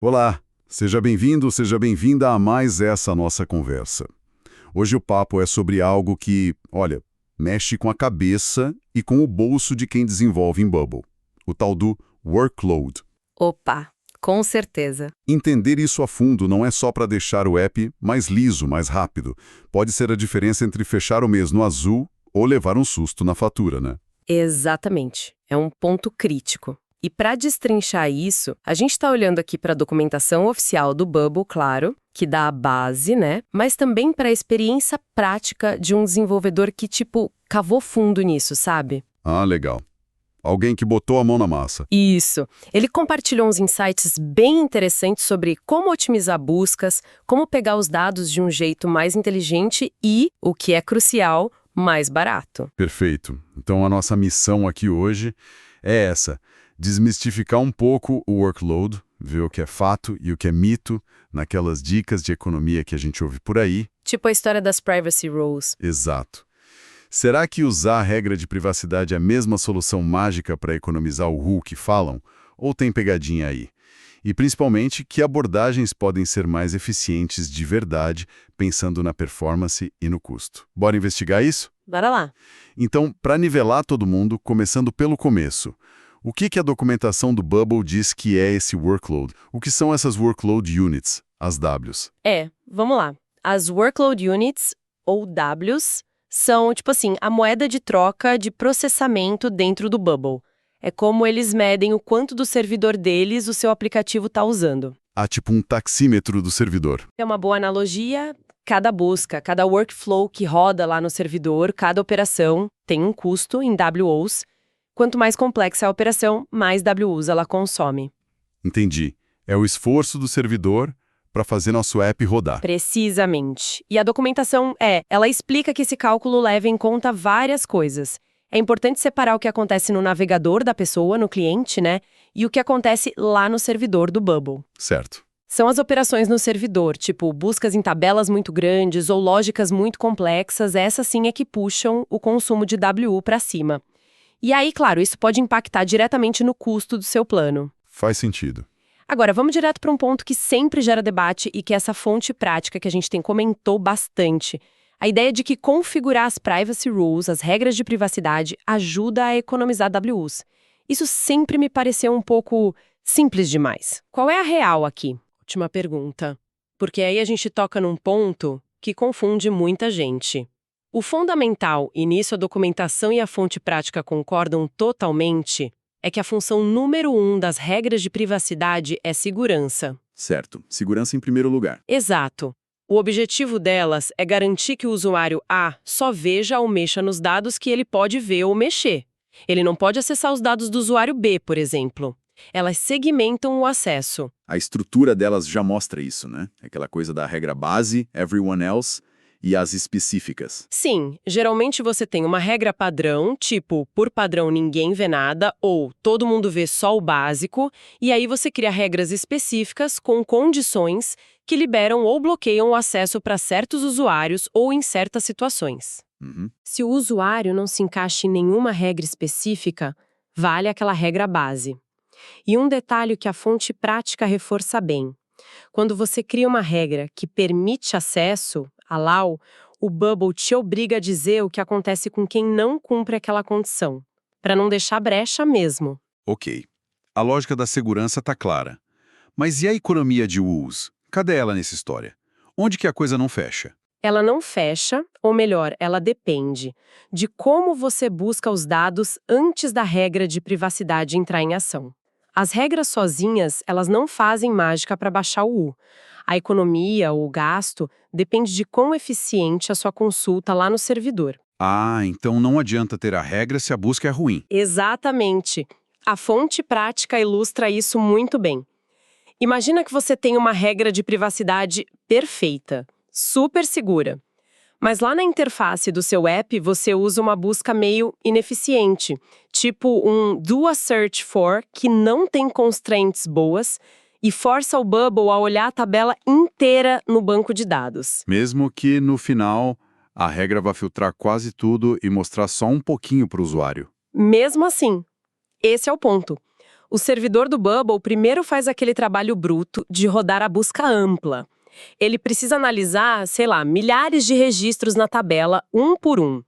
Olá, seja bem-vindo, seja bem-vinda a mais essa nossa conversa. Hoje o papo é sobre algo que, olha, mexe com a cabeça e com o bolso de quem desenvolve em Bubble, o tal do workload. Opa, com certeza. Entender isso a fundo não é só para deixar o app mais liso, mais rápido. Pode ser a diferença entre fechar o mês no azul ou levar um susto na fatura, né? Exatamente. É um ponto crítico. E para destrinchar isso, a gente está olhando aqui para a documentação oficial do Bubble, claro, que dá a base, né? Mas também para a experiência prática de um desenvolvedor que, tipo, cavou fundo nisso, sabe? Ah, legal. Alguém que botou a mão na massa. Isso. Ele compartilhou uns insights bem interessantes sobre como otimizar buscas, como pegar os dados de um jeito mais inteligente e, o que é crucial, mais barato. Perfeito. Então a nossa missão aqui hoje é essa: desmistificar um pouco o workload, ver o que é fato e o que é mito naquelas dicas de economia que a gente ouve por aí. Tipo a história das privacy rules. Exato. Será que usar a regra de privacidade é a mesma solução mágica para economizar o RU que falam? Ou tem pegadinha aí? E principalmente, que abordagens podem ser mais eficientes de verdade, pensando na performance e no custo? Bora investigar isso? Bora lá. Então, para nivelar todo mundo, começando pelo começo, o que a documentação do Bubble diz que é esse workload? O que são essas workload units, as Ws? Vamos lá. As workload units, ou Ws, são, tipo assim, a moeda de troca de processamento dentro do Bubble. É como eles medem o quanto do servidor deles o seu aplicativo está usando. Há tipo um taxímetro do servidor. É uma boa analogia. Cada busca, cada workflow que roda lá no servidor, cada operação tem um custo em WOs. Quanto mais complexa a operação, mais WOs ela consome. Entendi. É o esforço do servidor para fazer nosso app rodar. Precisamente. E a documentação ela explica que esse cálculo leva em conta várias coisas. É importante separar o que acontece no navegador da pessoa, no cliente, né? E o que acontece lá no servidor do Bubble. Certo. São as operações no servidor, tipo buscas em tabelas muito grandes ou lógicas muito complexas, essas sim é que puxam o consumo de WU para cima. E aí, claro, isso pode impactar diretamente no custo do seu plano. Faz sentido. Agora, vamos direto para um ponto que sempre gera debate e que essa fonte prática que a gente comentou bastante. A ideia de que configurar as privacy rules, as regras de privacidade, ajuda a economizar WUs. Isso sempre me pareceu um pouco simples demais. Qual é a real aqui? Última pergunta. Porque aí a gente toca num ponto que confunde muita gente. O fundamental, e nisso a documentação e a fonte prática concordam totalmente, é que a função número 1 das regras de privacidade é segurança. Certo. Segurança em primeiro lugar. Exato. O objetivo delas é garantir que o usuário A só veja ou mexa nos dados que ele pode ver ou mexer. Ele não pode acessar os dados do usuário B, por exemplo. Elas segmentam o acesso. A estrutura delas já mostra isso, né? Aquela coisa da regra base, everyone else, e as específicas. Sim, geralmente você tem uma regra padrão, tipo, por padrão ninguém vê nada, ou todo mundo vê só o básico, e aí você cria regras específicas com condições que liberam ou bloqueiam o acesso para certos usuários ou em certas situações. Se o usuário não se encaixa em nenhuma regra específica, vale aquela regra base. E um detalhe que a fonte prática reforça bem. Quando você cria uma regra que permite acesso, allow, o Bubble te obriga a dizer o que acontece com quem não cumpre aquela condição, para não deixar brecha mesmo. Ok. A lógica da segurança tá clara. Mas e a economia de WUs? Cadê ela nessa história? Onde que a coisa não fecha? Ela não fecha, ou melhor, ela depende de como você busca os dados antes da regra de privacidade entrar em ação. As regras sozinhas, elas não fazem mágica para baixar o U. A economia ou o gasto depende de quão eficiente a sua consulta lá no servidor. Ah, então não adianta ter a regra se a busca é ruim. Exatamente. A fonte prática ilustra isso muito bem. Imagina que você tem uma regra de privacidade perfeita, super segura. Mas lá na interface do seu app, você usa uma busca meio ineficiente, tipo um do a search for, que não tem constraints boas e força o Bubble a olhar a tabela inteira no banco de dados. Mesmo que, no final, a regra vá filtrar quase tudo e mostrar só um pouquinho para o usuário. Mesmo assim, esse é o ponto. O servidor do Bubble primeiro faz aquele trabalho bruto de rodar a busca ampla. Ele precisa analisar, sei lá, milhares de registros na tabela, um por um.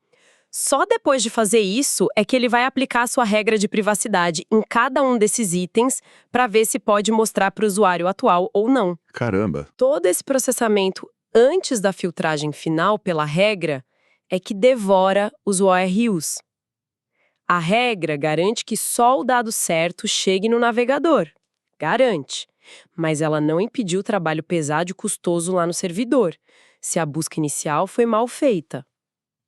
Só depois de fazer isso é que ele vai aplicar sua regra de privacidade em cada um desses itens para ver se pode mostrar para o usuário atual ou não. Caramba! Todo esse processamento antes da filtragem final pela regra é que devora os ORUs. A regra garante que só o dado certo chegue no navegador. Garante. Mas ela não impediu o trabalho pesado e custoso lá no servidor, se a busca inicial foi mal feita.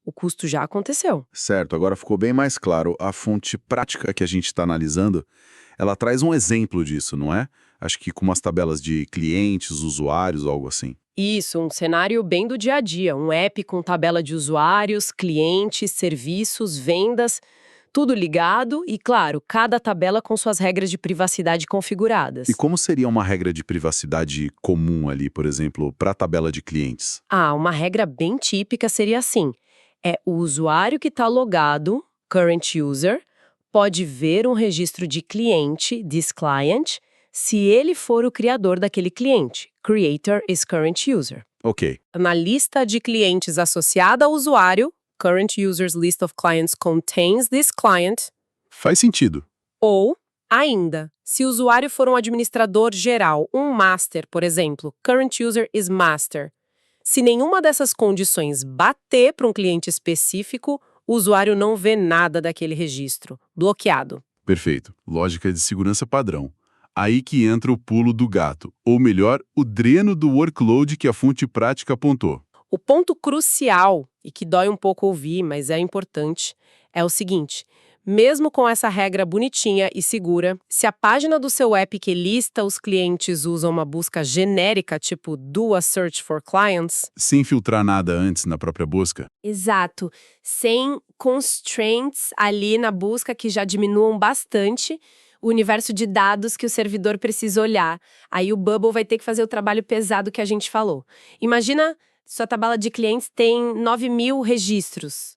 O custo já aconteceu. Certo, agora ficou bem mais claro. A fonte prática que a gente está analisando, ela traz um exemplo disso, não é? Acho que com umas tabelas de clientes, usuários, algo assim. Isso, um cenário bem do dia a dia, um app com tabela de usuários, clientes, serviços, vendas, tudo ligado e, claro, cada tabela com suas regras de privacidade configuradas. E como seria uma regra de privacidade comum ali, por exemplo, para a tabela de clientes? Uma regra bem típica seria assim: é o usuário que está logado, current user, pode ver um registro de cliente, this client, se ele for o criador daquele cliente. Creator is current user. Ok. Na lista de clientes associada ao usuário, current user's list of clients contains this client. Faz sentido. Ou, ainda, se o usuário for um administrador geral, um master, por exemplo, current user is master. Se nenhuma dessas condições bater para um cliente específico, o usuário não vê nada daquele registro. Bloqueado. Perfeito. Lógica de segurança padrão. Aí que entra o pulo do gato, ou melhor, o dreno do workload que a fonte prática apontou. O ponto crucial, e que dói um pouco ouvir, mas é importante, é o seguinte: mesmo com essa regra bonitinha e segura, se a página do seu app que lista os clientes usa uma busca genérica, tipo do a search for clients... Sem filtrar nada antes na própria busca? Exato. Sem constraints ali na busca que já diminuam bastante o universo de dados que o servidor precisa olhar. Aí o Bubble vai ter que fazer o trabalho pesado que a gente falou. Imagina, sua tabela de clientes tem 9.000 registros.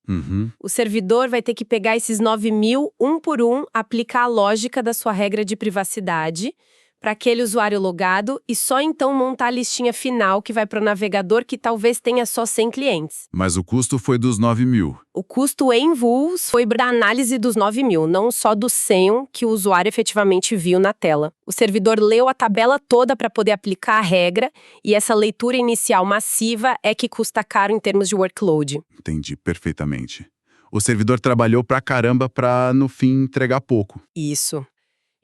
O servidor vai ter que pegar esses 9.000, um por um, aplicar a lógica da sua regra de privacidade para aquele usuário logado e só então montar a listinha final que vai para o navegador que talvez tenha só 100 clientes. Mas o custo foi dos 9.000. O custo em vools foi da análise dos 9.000, não só do 100 que o usuário efetivamente viu na tela. O servidor leu a tabela toda para poder aplicar a regra e essa leitura inicial massiva é que custa caro em termos de workload. Entendi perfeitamente. O servidor trabalhou pra caramba pra, no fim, entregar pouco. Isso.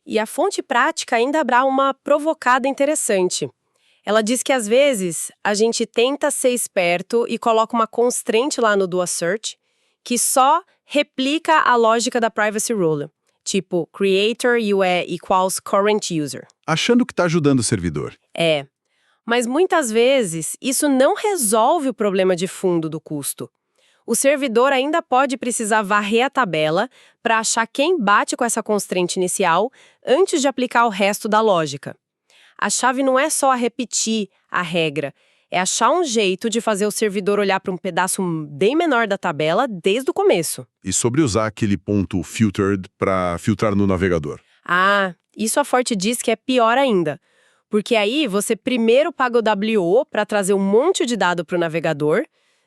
E a fonte prática ainda dá uma provocada interessante. Ela diz que, às vezes, a gente tenta ser esperto e coloca uma constraint lá no do a search que só replica a lógica da privacy rule. Tipo, creator UE equals current user. Achando que tá ajudando o servidor. É. Mas muitas vezes, isso não resolve o problema de fundo do custo. O servidor ainda pode precisar varrer a tabela para achar quem bate com essa constraint inicial antes de aplicar o resto da lógica. A chave não é só repetir a regra, é achar um jeito de fazer o servidor olhar para um pedaço bem menor da tabela desde o começo. E sobre usar aquele ponto filtered para filtrar no navegador. Isso a Forte diz que é pior ainda. Porque aí você primeiro paga o WO para trazer um monte de dado para o navegador,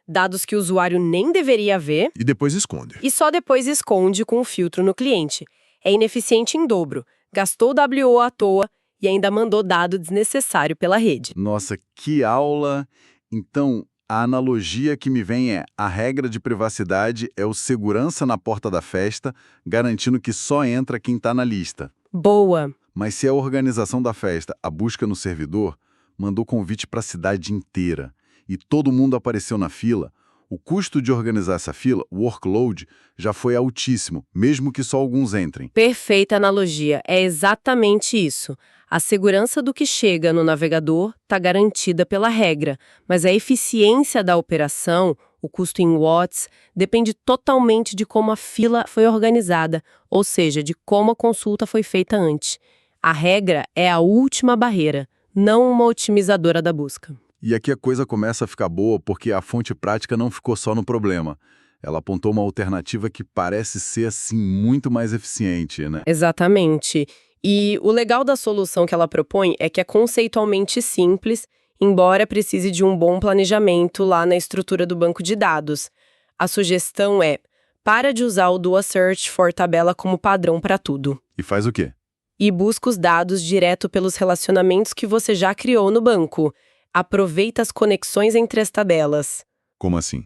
dados que o usuário nem deveria ver. E depois esconde. E só depois esconde com o filtro no cliente. É ineficiente em dobro. Gastou o WO à toa e ainda mandou dado desnecessário pela rede. Nossa, que aula! Então, a analogia que me vem é: a regra de privacidade é o segurança na porta da festa, garantindo que só entra quem está na lista. Boa! Mas se a organização da festa, a busca no servidor, mandou convite para a cidade inteira e todo mundo apareceu na fila, o custo de organizar essa fila, o workload, já foi altíssimo, mesmo que só alguns entrem. Perfeita analogia. É exatamente isso. A segurança do que chega no navegador está garantida pela regra, mas a eficiência da operação, o custo em watts, depende totalmente de como a fila foi organizada, ou seja, de como a consulta foi feita antes. A regra é a última barreira, não uma otimizadora da busca. E aqui a coisa começa a ficar boa porque a fonte prática não ficou só no problema. Ela apontou uma alternativa que parece ser, assim, muito mais eficiente, né? Exatamente. E o legal da solução que ela propõe é que é conceitualmente simples, embora precise de um bom planejamento lá na estrutura do banco de dados. A sugestão é: para de usar o Dual Search for tabela como padrão para tudo. E faz o quê? E busca os dados direto pelos relacionamentos que você já criou no banco. Aproveita as conexões entre as tabelas. Como assim?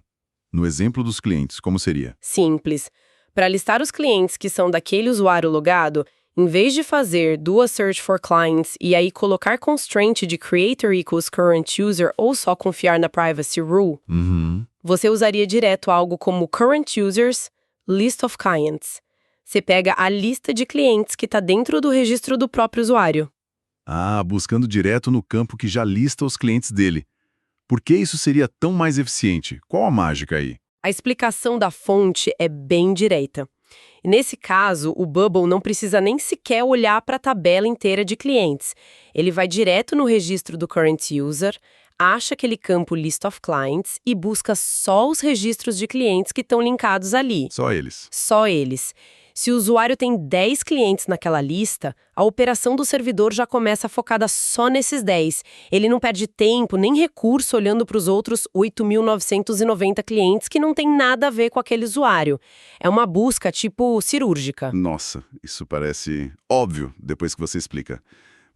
No exemplo dos clientes, como seria? Simples. Para listar os clientes que são daquele usuário logado, em vez de fazer Dual Search for Clients e aí colocar constraint de Creator equals Current User ou só confiar na Privacy Rule, você usaria direto algo como Current Users, List of Clients. Você pega a lista de clientes que está dentro do registro do próprio usuário. Ah, buscando direto no campo que já lista os clientes dele. Por que isso seria tão mais eficiente? Qual a mágica aí? A explicação da fonte é bem direta. E nesse caso, o Bubble não precisa nem sequer olhar para a tabela inteira de clientes. Ele vai direto no registro do Current User, acha aquele campo List of Clients e busca só os registros de clientes que estão linkados ali. Só eles. Só eles. Se o usuário tem 10 clientes naquela lista, a operação do servidor já começa focada só nesses 10. Ele não perde tempo nem recurso olhando para os outros 8.990 clientes que não tem nada a ver com aquele usuário. É uma busca tipo cirúrgica. Nossa, isso parece óbvio depois que você explica.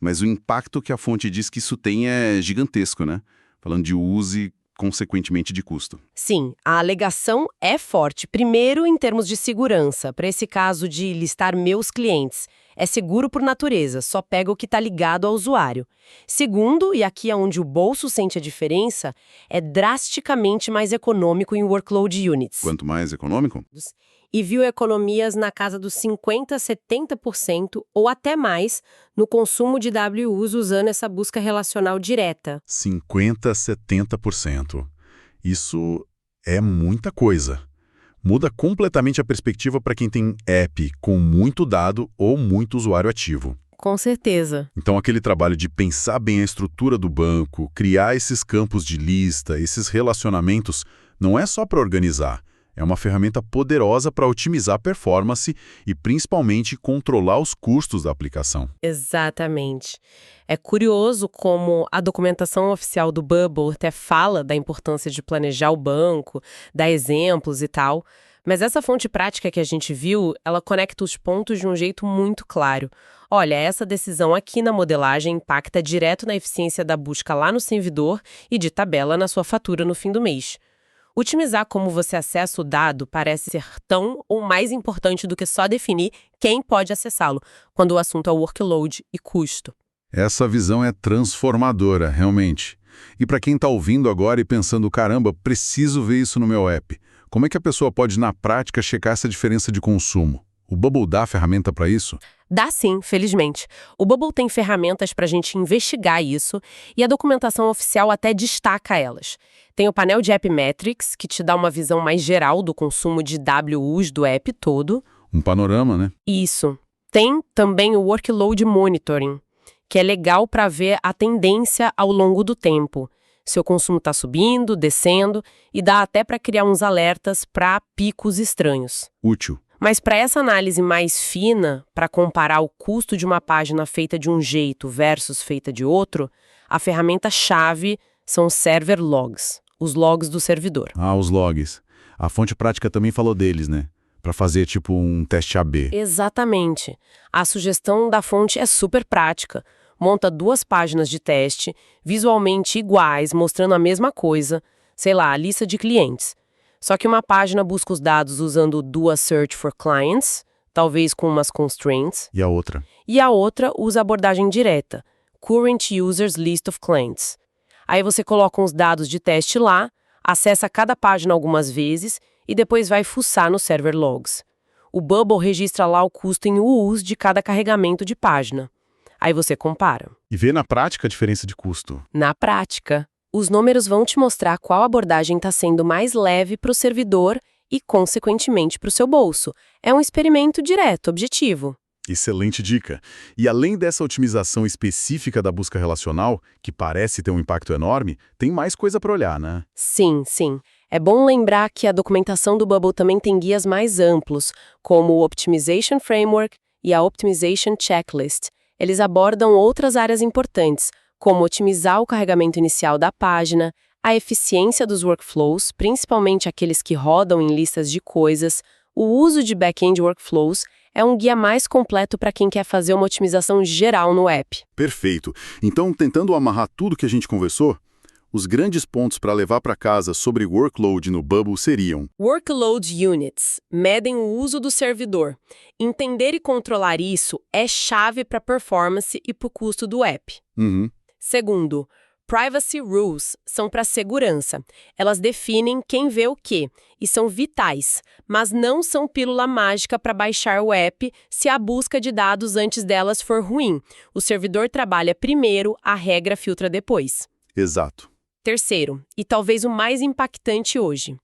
Mas o impacto que a fonte diz que isso tem é gigantesco, né? Falando de uso e, consequentemente, de custo. Sim, a alegação é forte. Primeiro, em termos de segurança, para esse caso de listar meus clientes. É seguro por natureza, só pega o que está ligado ao usuário. Segundo, e aqui é onde o bolso sente a diferença, é drasticamente mais econômico em workload units. Quanto mais econômico? E viu economias na casa dos 50% a 70% ou até mais no consumo de WUs usando essa busca relacional direta. 50% a 70%. Isso é muita coisa. Muda completamente a perspectiva para quem tem app com muito dado ou muito usuário ativo. Com certeza. Então, aquele trabalho de pensar bem a estrutura do banco, criar esses campos de lista, esses relacionamentos, não é só para organizar. É uma ferramenta poderosa para otimizar a performance e, principalmente, controlar os custos da aplicação. Exatamente. É curioso como a documentação oficial do Bubble até fala da importância de planejar o banco, dar exemplos e tal, mas essa fonte prática que a gente viu, ela conecta os pontos de um jeito muito claro. Olha, essa decisão aqui na modelagem impacta direto na eficiência da busca lá no servidor e de tabela na sua fatura no fim do mês. Otimizar como você acessa o dado parece ser tão ou mais importante do que só definir quem pode acessá-lo, quando o assunto é workload e custo. Essa visão é transformadora, realmente. E para quem está ouvindo agora e pensando, caramba, preciso ver isso no meu app, como é que a pessoa pode, na prática, checar essa diferença de consumo? O Bubble dá ferramenta para isso? Dá sim, felizmente. O Bubble tem ferramentas para a gente investigar isso e a documentação oficial até destaca elas. Tem o painel de App Metrics, que te dá uma visão mais geral do consumo de WUs do app todo. Um panorama, né? Isso. Tem também o Workload Monitoring, que é legal para ver a tendência ao longo do tempo. Se o consumo está subindo, descendo, e dá até para criar uns alertas para picos estranhos. Útil. Mas para essa análise mais fina, para comparar o custo de uma página feita de um jeito versus feita de outro, a ferramenta-chave são os Server Logs, os logs do servidor. Ah, os logs. A fonte prática também falou deles, né? Para fazer tipo um teste AB. Exatamente. A sugestão da fonte é super prática. Monta 2 páginas de teste, visualmente iguais, mostrando a mesma coisa, sei lá, a lista de clientes. Só que uma página busca os dados usando o Dual Search for Clients, talvez com umas constraints. E a outra? E a outra usa a abordagem direta, Current Users List of Clients. Aí você coloca uns dados de teste lá, acessa cada página algumas vezes e depois vai fuçar no Server Logs. O Bubble registra lá o custo em UUs de cada carregamento de página. Aí você compara. E vê na prática a diferença de custo. Na prática, os números vão te mostrar qual abordagem está sendo mais leve para o servidor e, consequentemente, para o seu bolso. É um experimento direto, objetivo. Excelente dica. E além dessa otimização específica da busca relacional, que parece ter um impacto enorme, tem mais coisa para olhar, né? Sim, sim. É bom lembrar que a documentação do Bubble também tem guias mais amplos, como o Optimization Framework e a Optimization Checklist, eles abordam outras áreas importantes, como otimizar o carregamento inicial da página, a eficiência dos workflows, principalmente aqueles que rodam em listas de coisas. O uso de back-end workflows é um guia mais completo para quem quer fazer uma otimização geral no app. Perfeito. Então, tentando amarrar tudo que a gente conversou, os grandes pontos para levar para casa sobre workload no Bubble seriam: Workload Units medem o uso do servidor. Entender e controlar isso é chave para a performance e para o custo do app. Segundo, Privacy Rules são para segurança. Elas definem quem vê o quê e são vitais, mas não são pílula mágica para baixar o app se a busca de dados antes delas for ruim. O servidor trabalha primeiro, a regra filtra depois. Exato. Terceiro, e talvez o mais impactante hoje,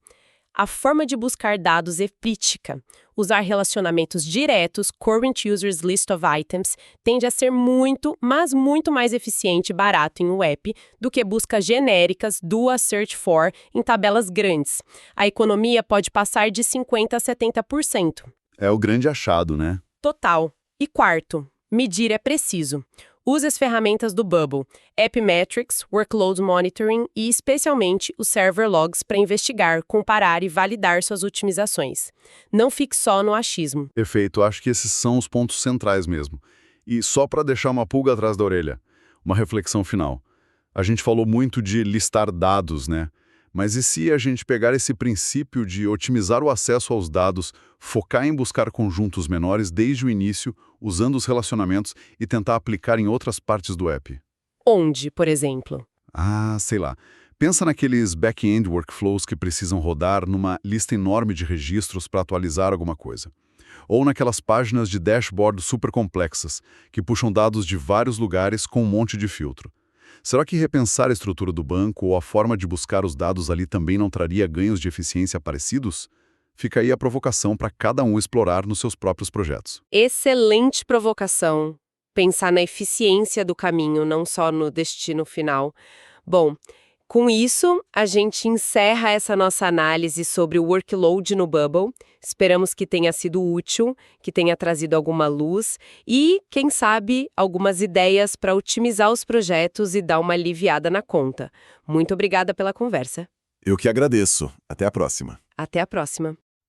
a forma de buscar dados é crítica. Usar relacionamentos diretos, Current Users List of Items, tende a ser muito, mas muito mais eficiente e barato em um app do que buscas genéricas, do a Search For, em tabelas grandes. A economia pode passar de 50% a 70%. É o grande achado, né? Total. E quarto, medir é preciso. Use as ferramentas do Bubble, App Metrics, Workload Monitoring e, especialmente, os Server Logs para investigar, comparar e validar suas otimizações. Não fique só no achismo. Perfeito, acho que esses são os pontos centrais mesmo. E só para deixar uma pulga atrás da orelha, uma reflexão final. A gente falou muito de listar dados, né? Mas e se a gente pegar esse princípio de otimizar o acesso aos dados, focar em buscar conjuntos menores desde o início, usando os relacionamentos e tentar aplicar em outras partes do app? Onde, por exemplo? Sei lá. Pensa naqueles back-end workflows que precisam rodar numa lista enorme de registros para atualizar alguma coisa. Ou naquelas páginas de dashboard super complexas, que puxam dados de vários lugares com um monte de filtro. Será que repensar a estrutura do banco ou a forma de buscar os dados ali também não traria ganhos de eficiência parecidos? Fica aí a provocação para cada um explorar nos seus próprios projetos. Excelente provocação. Pensar na eficiência do caminho, não só no destino final. Bom, com isso, a gente encerra essa nossa análise sobre o workload no Bubble. Esperamos que tenha sido útil, que tenha trazido alguma luz e, quem sabe, algumas ideias para otimizar os projetos e dar uma aliviada na conta. Muito obrigada pela conversa. Eu que agradeço. Até a próxima. Até a próxima.